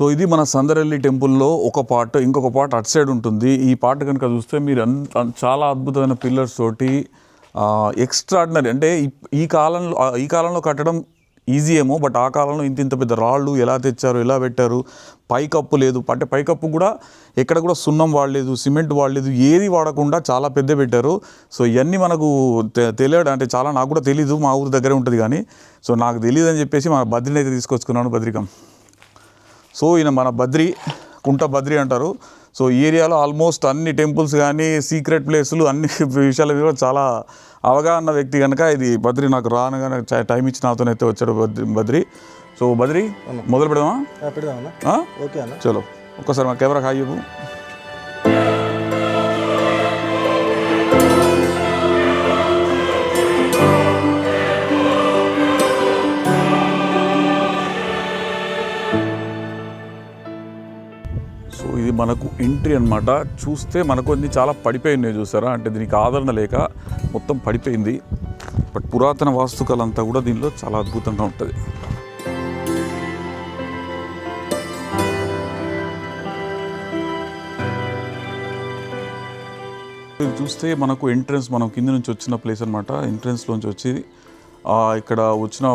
So ఇది మన సందరెల్లి టెంపుల్లో ఒక పార్ట్, ఇంకొక పార్ట్ అటు సైడ్ ఉంటుంది. ఈ పార్ట్ కనుక చూస్తే మీరు చాలా అద్భుతమైన పిల్లర్స్ తోటి ఎక్స్ట్రాడినరీ, అంటే ఈ కాలంలో కట్టడం ఈజీ ఏమో, బట్ ఆ కాలంలో ఇంత పెద్ద రాళ్ళు ఎలా తెచ్చారు, ఎలా పెట్టారు. పైకప్పు లేదు, అంటే పైకప్పు కూడా ఎక్కడ కూడా సున్నం వాడలేదు, సిమెంట్ వాడలేదు, ఏది వాడకుండా చాలా పెద్ద పెట్టారు. సో ఇవన్నీ మనకు తెలియడం అంటే చాలా, నాకు కూడా తెలీదు, మా ఊరి దగ్గరే ఉంటుంది కానీ. సో నాకు తెలియదు అని చెప్పేసి మన బద్రిని అయితే తీసుకొచ్చుకున్నాను, బద్రికం. సో ఈయన మన కుంట బద్రి అంటారు. సో ఈ ఏరియాలో ఆల్మోస్ట్ అన్ని టెంపుల్స్ కానీ సీక్రెట్ ప్లేసులు అన్ని విషయాల మీద చాలా అవగాహన వ్యక్తి కనుక ఇది బద్రి నాకు రానగానే టైం ఇచ్చి నాతోనైతే వచ్చాడు బద్రి. సో బద్రి మొదలు పెడదామా? చలో ఒక్కసారి మా కెమెరా కాయకు. సో ఇది మనకు ఎంట్రీ అనమాట. చూస్తే మనకు అన్ని చాలా పడిపోయినాయి, చూసారా? అంటే దీనికి ఆదరణ లేక మొత్తం పడిపోయింది. బట్ పురాతన వాస్తుకళ అంతా కూడా దీనిలో చాలా అద్భుతంగా ఉంటుంది. ఇది చూస్తే మనకు ఎంట్రన్స్, మనం కింద నుంచి వచ్చిన ప్లేస్ అనమాట. ఎంట్రన్స్లోంచి వచ్చి ఇక్కడ వచ్చిన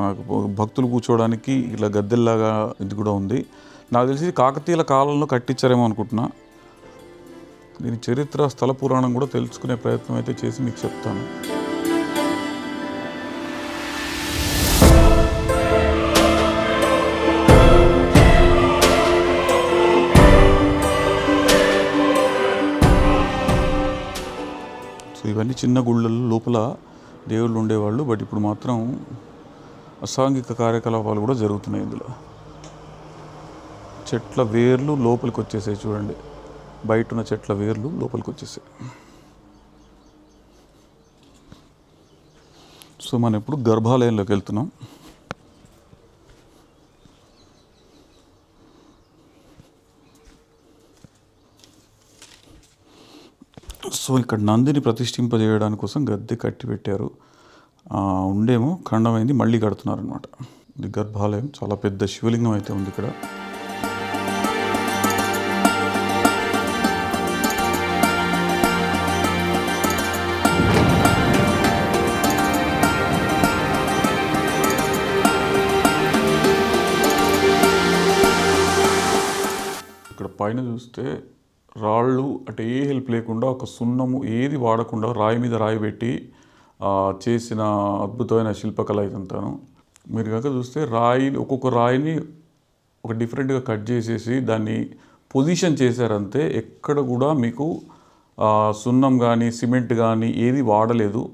మనకు భక్తులు కూర్చోవడానికి ఇలా గద్దెల్లాగా ఇది కూడా ఉంది. నాకు తెలిసి కాకతీయుల కాలంలో కట్టించారేమో అనుకుంటున్నా. దీని చరిత్ర, స్థల పురాణం కూడా తెలుసుకునే ప్రయత్నం అయితే చేసి మీకు చెప్తాను. సో ఇవన్నీ చిన్న గుళ్ళల్లో లోపల దేవుళ్ళు ఉండేవాళ్ళు. బట్ ఇప్పుడు మాత్రం అసాంఘిక కార్యకలాపాలు కూడా జరుగుతున్నాయి ఇందులో. చెట్ల వేర్లు లోపలికి వచ్చేసాయి చూడండి, బయట ఉన్న చెట్ల వేర్లు లోపలికి వచ్చేసాయి. సో మనం ఇప్పుడు గర్భాలయంలోకి వెళ్తున్నాం. సో ఇక్కడ నందిని ప్రతిష్ఠింపజేయడానికి కోసం గద్దె కట్టి పెట్టారు. ఉండేమో ఖండమైంది, మళ్ళీ కడుతున్నారు అనమాట. ఇది గర్భాలయం, చాలా పెద్ద శివలింగం అయితే ఉంది ఇక్కడ. ఇక్కడ పైన చూస్తే రాళ్ళు అంటే ఏ హెల్ప్ లేకుండా, ఒక సున్నము ఏది వాడకుండా రాయి మీద రాయి పెట్టి చేసిన అద్భుతమైన శిల్పకళ ఇదంతాను. మీరు కనుక చూస్తే ఒక్కొక్క రాయిని ఒక డిఫరెంట్గా కట్ చేసేసి దాన్ని పొజిషన్ చేశారంతే. ఎక్కడ కూడా మీకు సున్నం కానీ సిమెంట్ కానీ ఏది వాడలేదు.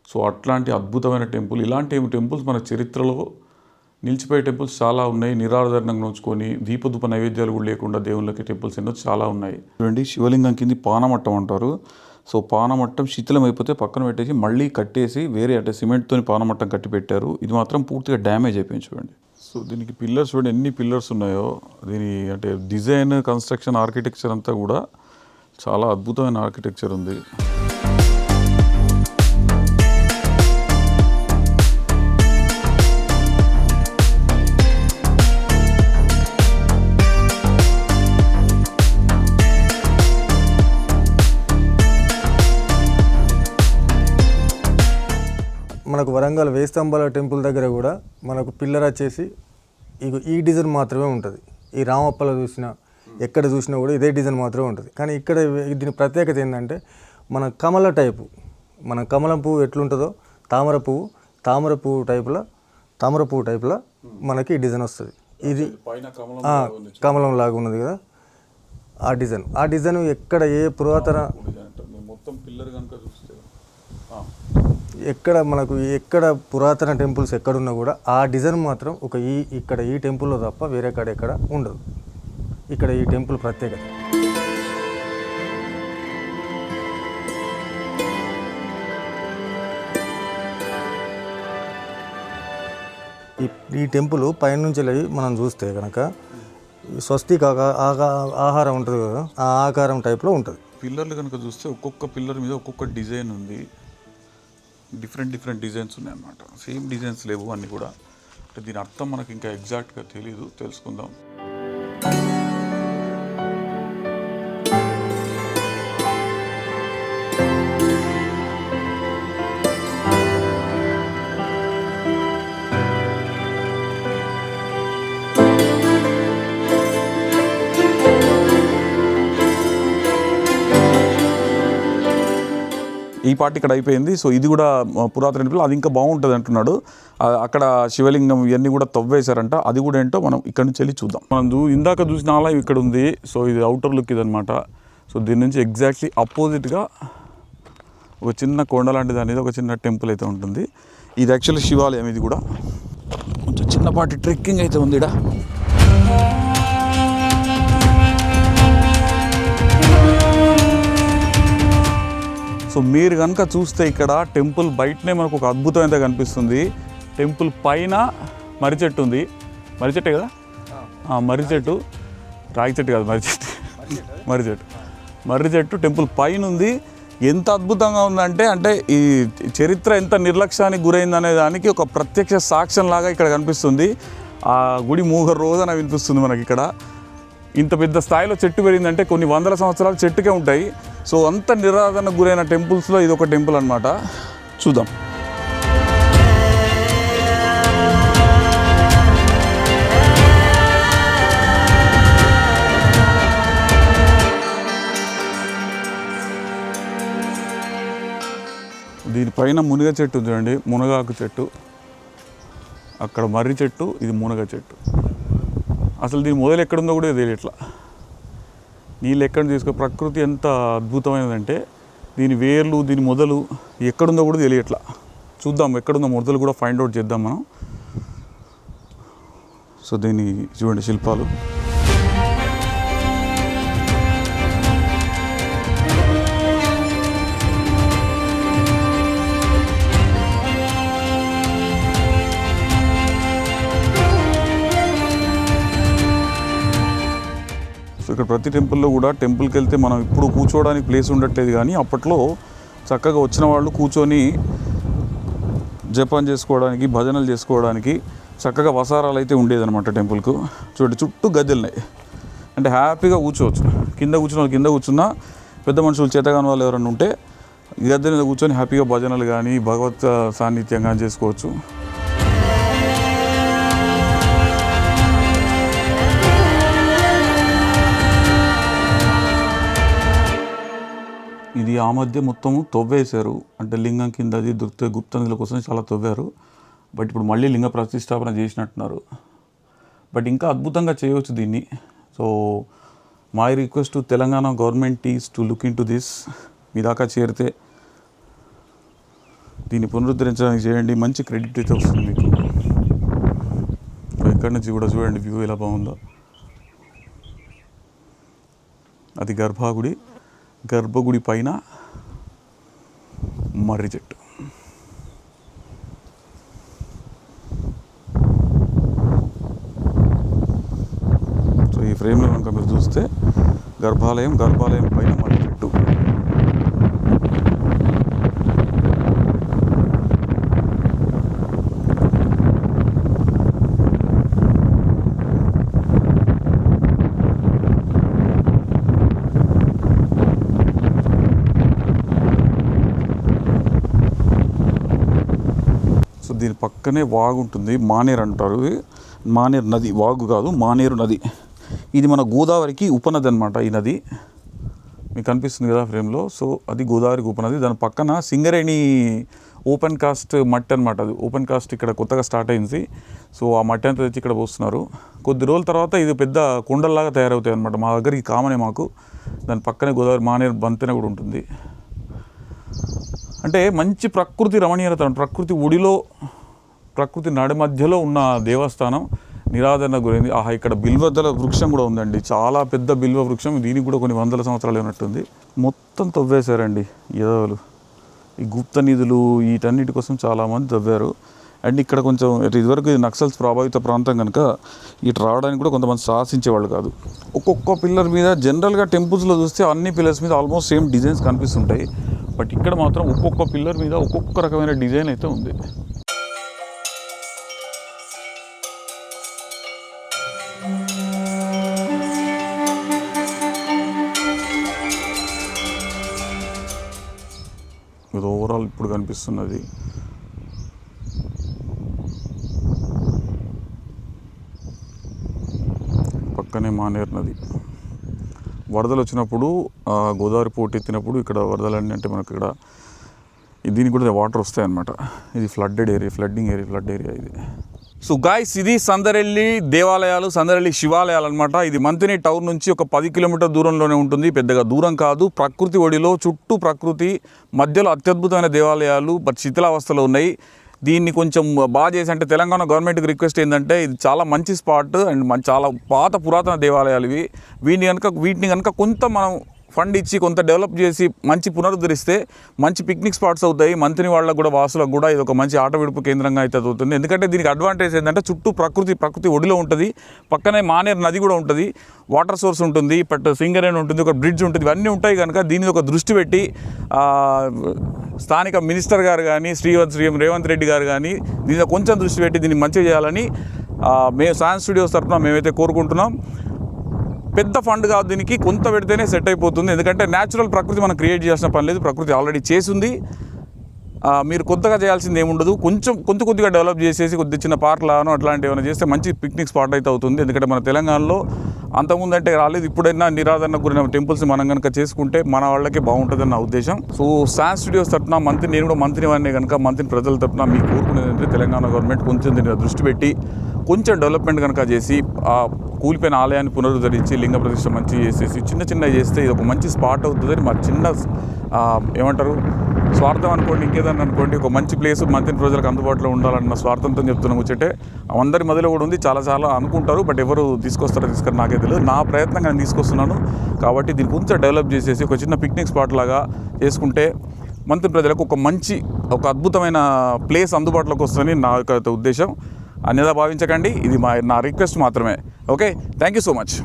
సో అట్లాంటి అద్భుతమైన టెంపుల్, ఇలాంటి టెంపుల్స్ మన చరిత్రలో నిలిచిపోయే టెంపుల్స్ చాలా ఉన్నాయి. నిరాధారణంగా ఉంచుకొని దీపధూప నైవేద్యాలు కూడా లేకుండా దేవుళ్ళకి టెంపుల్స్ ఎన్నో చాలా ఉన్నాయి. చూడండి, శివలింగం కింద పానమట్టం అంటారు. సో పానమట్టం శిథిలం అయిపోతే పక్కన పెట్టేసి మళ్ళీ కట్టేసి వేరే అంటే సిమెంట్తో పానమట్టం కట్టి పెట్టారు. ఇది మాత్రం పూర్తిగా డ్యామేజ్ అయిపోయింది చూడండి. సో దీనికి పిల్లర్స్ చూడండి ఎన్ని పిల్లర్స్ ఉన్నాయో. దీని అంటే డిజైన్, కన్స్ట్రక్షన్, ఆర్కిటెక్చర్ అంతా కూడా చాలా అద్భుతమైన ఆర్కిటెక్చర్ ఉంది. మనకు వరంగల్ వేయి స్తంభాల టెంపుల్ దగ్గర కూడా మనకు పిల్లర్ వచ్చేసి ఈ డిజైన్ మాత్రమే ఉంటుంది. ఈ రామప్పలో చూసినా ఎక్కడ చూసినా కూడా ఇదే డిజైన్ మాత్రమే ఉంటుంది. కానీ ఇక్కడ దీని ప్రత్యేకత ఏంటంటే మన కమల టైపు, మన కమలం పువ్వు ఎట్లుంటుందో తామర పువ్వు టైపులో మనకి ఈ డిజైన్ వస్తుంది. ఇది కమలం లాగా ఉన్నది కదా, ఆ డిజైన్ ఎక్కడ ఏ పురాతన ఎక్కడ పురాతన టెంపుల్స్ ఎక్కడున్నా కూడా ఆ డిజైన్ మాత్రం ఇక్కడ ఈ టెంపుల్లో తప్ప వేరే కాడ ఎక్కడ ఉండదు. ఇక్కడ ఈ టెంపుల్ ప్రత్యేకత. ఈ టెంపుల్ పైనుంచి మనం చూస్తే కనుక స్వస్తిక్ ఆహారం ఉంటుంది కదా, ఆ ఆకారం టైప్లో ఉంటుంది. పిల్లర్లు కనుక చూస్తే ఒక్కొక్క పిల్లర్ మీద ఒక్కొక్క డిజైన్ ఉంది. డిఫరెంట్ డిజైన్స్ ఉన్నాయి అన్నమాట. సేమ్ డిజైన్స్ లేవు అన్నీ కూడా. అంటే దీని అర్థం మనకి ఇంకా ఎగ్జాక్ట్గా తెలీదు, తెలుసుకుందాం. ఈ పార్ట్ ఇక్కడ అయిపోయింది. సో ఇది కూడా పురాతన టెంపుల్, అది ఇంకా బాగుంటుంది అంటున్నాడు. అక్కడ శివలింగం ఇవన్నీ కూడా తవ్వేశారంట. అది కూడా ఏంటో మనం ఇక్కడ నుంచి వెళ్ళి చూద్దాం. మనం ఇందాక చూసిన ఆలయం ఇక్కడ ఉంది. సో ఇది అవుటర్ లుక్ ఇదనమాట. సో దీని నుంచి ఎగ్జాక్ట్లీ అపోజిట్గా ఒక చిన్న కొండ లాంటిది అనేది ఒక చిన్న టెంపుల్ అయితే ఉంటుంది. ఇది యాక్చువల్లీ శివాలయం. ఇది కూడా కొంచెం చిన్నపాటి ట్రెక్కింగ్ అయితే ఉంది ఇక్కడ. సో మీరు కనుక చూస్తే ఇక్కడ టెంపుల్ బయటనే మనకు ఒక అద్భుతమైనది కనిపిస్తుంది. టెంపుల్ పైన మర్రి చెట్టు ఉంది. మర్రి చెట్టే కదా, మర్రి చెట్టు, రాగి చెట్టు కాదు, మర్రి చెట్టు టెంపుల్ పైన ఉంది. ఎంత అద్భుతంగా ఉందంటే ఈ చరిత్ర ఎంత నిర్లక్ష్యానికి గురైందనే దానికి ఒక ప్రత్యక్ష సాక్ష్యం లాగా ఇక్కడ కనిపిస్తుంది. ఆ గుడి మూగ రోజున వినిపిస్తుంది మనకి ఇక్కడ. ఇంత పెద్ద స్థాయిలో చెట్టు పెరిగిందంటే కొన్ని వందల సంవత్సరాలు చెట్టుకే ఉంటాయి. సో అంత నిరాదరణకు గురైన టెంపుల్స్లో ఇది ఒక టెంపుల్ అనమాట. చూద్దాం. దీనిపైన మునగ చెట్టు చూడండి, మునగాకు చెట్టు. అక్కడ మర్రి చెట్టు, ఇది మునగ చెట్టు. అసలు దీని మొదలు ఎక్కడుందో కూడా తెలియట్లా. నీళ్ళు ఎక్కడ తీసుకో, ప్రకృతి ఎంత అద్భుతమైనదంటే దీని వేర్లు, దీని మొదలు ఎక్కడుందో కూడా తెలియట్లా. చూద్దాం ఎక్కడుందో మొదలు కూడా ఫైండ్ అవుట్ చేద్దాం మనం. సో దీన్ని చూడండి శిల్పాలు. సో ఇక్కడ ప్రతి టెంపుల్లో కూడా టెంపుల్కి వెళ్తే మనం ఇప్పుడు కూర్చోవడానికి ప్లేస్ ఉండట్లేదు, కానీ అప్పట్లో చక్కగా వచ్చిన వాళ్ళు కూర్చొని జపం చేసుకోవడానికి, భజనలు చేసుకోవడానికి చక్కగా వసారాలు అయితే ఉండేదన్నమాట టెంపుల్కు. చూడండి చుట్టూ గద్దెలున్నాయి, అంటే హ్యాపీగా కూర్చోవచ్చు. కింద కూర్చున్న వాళ్ళు కింద కూర్చున్నా, పెద్ద మనుషులు చేతగాని వాళ్ళు ఎవరైనా ఉంటే గద్దె మీద కూర్చొని హ్యాపీగా భజనలు కానీ భగవత్ సాన్నిధ్యం కానీ చేసుకోవచ్చు. ఇది ఆ మధ్య మొత్తము తవ్వేశారు, అంటే లింగం కింద అది దొరికితే గుప్త నిధుల కోసం చాలా తవ్వారు. బట్ ఇప్పుడు మళ్ళీ లింగ ప్రతిష్టాపన చేసినట్టున్నారు. బట్ ఇంకా అద్భుతంగా చేయవచ్చు దీన్ని. So my request to Telangana government is to look in to this. మీ దాకా చేరితే దీన్ని పునరుద్ధరించడానికి చేయండి, మంచి క్రెడిట్ అయితే వస్తుంది మీకు. సో ఇక్కడి నుంచి కూడా చూడండి వ్యూ ఎలా బాగుందో. అది గర్భగుడి పైన మర్రి చెట్టు. సో ఈ ఫ్రేమ్లో కనుక మీరు చూస్తే గర్భాలయం పైన మర్రి చెట్టు. దీని పక్కనే వాగు ఉంటుంది, మానేరు అంటారు. మానేరు నది, వాగు కాదు, మానేరు నది. ఇది మన గోదావరికి ఉపనది అనమాట. ఈ నది మీకు కనిపిస్తుంది కదా ఫ్రేమ్లో. సో అది గోదావరికి ఉపనది. దాని పక్కన సింగరేణి ఓపెన్ కాస్ట్ మట్టి అనమాట. అది ఓపెన్ కాస్ట్ ఇక్కడ కొత్తగా స్టార్ట్ అయింది. సో ఆ మట్టి అంతా తెచ్చి ఇక్కడ పోస్తున్నారు. కొద్ది రోజుల తర్వాత ఇది పెద్ద కుండల్లాగా తయారవుతాయి అనమాట. మా దగ్గర ఈ కామనే మాకు. దాని పక్కనే గోదావరి మానేరు బంతెన కూడా ఉంటుంది. అంటే మంచి ప్రకృతి రమణీయత, ప్రకృతి ఒడిలో, ప్రకృతి నడి మధ్యలో ఉన్న దేవస్థానం నిరాదరణ గురైంది. ఇక్కడ బిల్వదల వృక్షం కూడా ఉందండి, చాలా పెద్ద బిల్వ వృక్షం. దీనికి కూడా కొన్ని వందల సంవత్సరాలు ఉన్నట్టుంది. మొత్తం తవ్వేశారండి యదవులు. ఈ గుప్త నిధులు వీటన్నిటి కోసం చాలామంది తవ్వారు. అండ్ ఇక్కడ కొంచెం ఇదివరకు ఇది నక్సల్స్ ప్రభావిత ప్రాంతం కనుక ఇటు రావడానికి కూడా కొంతమంది సాహసించేవాళ్ళు కాదు. ఒక్కొక్క పిల్లర్ మీద జనరల్గా టెంపుల్స్లో చూస్తే అన్ని పిల్లర్స్ మీద ఆల్మోస్ట్ సేమ్ డిజైన్స్ కనిపిస్తుంటాయి. బట్ ఇక్కడ మాత్రం ఒక్కొక్క పిల్లర్ మీద ఒక్కొక్క రకమైన డిజైన్ అయితే ఉంది. కెనాల్ ఇప్పుడు కనిపిస్తున్నది. పక్కనే మానేరు నది. వరదలు వచ్చినప్పుడు గోదావరి పోటీ ఎత్తినప్పుడు ఇక్కడ వరదలన్నీ అంటే మనకు ఇక్కడ దీనికి కూడా వాటర్ వస్తాయి అన్నమాట. ఇది ఫ్లడ్ ఏరియా ఇది. సో గాయ్స్, ఇది సందరెల్లి దేవాలయాలు, సందరెల్లి శివాలయాలు అనమాట. ఇది మంతిని టౌన్ నుంచి ఒక 10 కిలోమీటర్ దూరంలోనే ఉంటుంది. పెద్దగా దూరం కాదు. ప్రకృతి ఒడిలో, చుట్టూ ప్రకృతి మధ్యలో అత్యద్భుతమైన దేవాలయాలు బట్ శిథిలావస్థలో ఉన్నాయి. దీన్ని కొంచెం బాగా చేసి, అంటే తెలంగాణ గవర్నమెంట్కి రిక్వెస్ట్ ఏంటంటే, ఇది చాలా మంచి స్పాట్ అండ్ చాలా పురాతన దేవాలయాలు ఇవి. వీటిని కనుక కొంత మనం ఫండ్ ఇచ్చి కొంత డెవలప్ చేసి మంచి పునరుద్ధరిస్తే మంచి పిక్నిక్ స్పాట్స్ అవుతాయి. మంత్రి వాళ్ళకు కూడా, వాసులకు కూడా ఇది ఒక మంచి ఆట విడుపు కేంద్రంగా అయితే అవుతుంది. ఎందుకంటే దీనికి అడ్వాంటేజ్ ఏంటంటే చుట్టూ ప్రకృతి ఒడిలో ఉంటుంది. పక్కనే మానేరు నది కూడా ఉంటుంది, వాటర్ సోర్స్ ఉంటుంది, సింగరేణి ఉంటుంది, ఒక బ్రిడ్జ్ ఉంటుంది. ఇవన్నీ ఉంటాయి కనుక దీని ఒక దృష్టి పెట్టి స్థానిక మినిస్టర్ గారు కానీ రేవంత్ రెడ్డి గారు కానీ దీని కొంచెం దృష్టి పెట్టి దీన్ని మంచిగా చేయాలని మేము సైన్స్ స్టూడియోస్ తరఫున మేమైతే కోరుకుంటున్నాం. పెద్ద ఫండ్ కాదు, దీనికి కొంత పెడితేనే సెట్ అయిపోతుంది. ఎందుకంటే న్యాచురల్ ప్రకృతి మనం క్రియేట్ చేయాల్సిన పని లేదు, ప్రకృతి ఆల్రెడీ చేసింది. మీరు కొత్తగా చేయాల్సింది ఏముండదు. కొద్దిగా డెవలప్ చేసేసి చిన్న పార్క్లను అట్లాంటివి ఏమైనా చేస్తే మంచి పిక్నిక్ స్పాట్ అయితే అవుతుంది. ఎందుకంటే మన తెలంగాణలో అంతకుముందు అంటే రాలేదు, ఇప్పుడైనా నిరాదరణ గురైన టెంపుల్స్ మనం కనుక చేసుకుంటే మన వాళ్ళకే బాగుంటుందని నా ఉద్దేశం. సో సైన్స్ స్టూడియోస్ తరఫున నేను కూడా మంత్రి వాడిని కనుక మంత్రి ప్రజల తరఫున మీకు కోరుకునేది ఏంటంటే, తెలంగాణ గవర్నమెంట్ కొంచెం దీని దృష్టి పెట్టి కొంచెం డెవలప్మెంట్ కనుక చేసి కూలిపోయిన ఆలయాన్ని పునరుద్ధరించి లింగ ప్రతిష్ఠ మంచి చేసేసి చిన్న చేస్తే ఇది ఒక మంచి స్పాట్ అవుతుంది. మరి చిన్న ఏమంటారు స్వార్థం అనుకోండి, ఇంకేదన్నా అనుకోండి, ఒక మంచి ప్లేస్ మంత్రి ప్రజలకు అందుబాటులో ఉండాలన్న స్వార్థంతో చెప్తున్న ముచ్చటే అందరి మధ్యలో కూడా ఉంది. చాలా అనుకుంటారు, బట్ ఎవరు తీసుకొస్తారో నాకే తెలియదు. నా ప్రయత్నంగా నేను తీసుకొస్తున్నాను. కాబట్టి దీన్ని కొంచెం డెవలప్ చేసేసి ఒక చిన్న పిక్నిక్ స్పాట్ లాగా చేసుకుంటే మంత్రి ప్రజలకు ఒక అద్భుతమైన ప్లేస్ అందుబాటులోకి వస్తుందని నా యొక్క ఉద్దేశం. అన్యదా భావించకండి, ఇది నా రిక్వెస్ట్ మాత్రమే. Okay, thank you so much.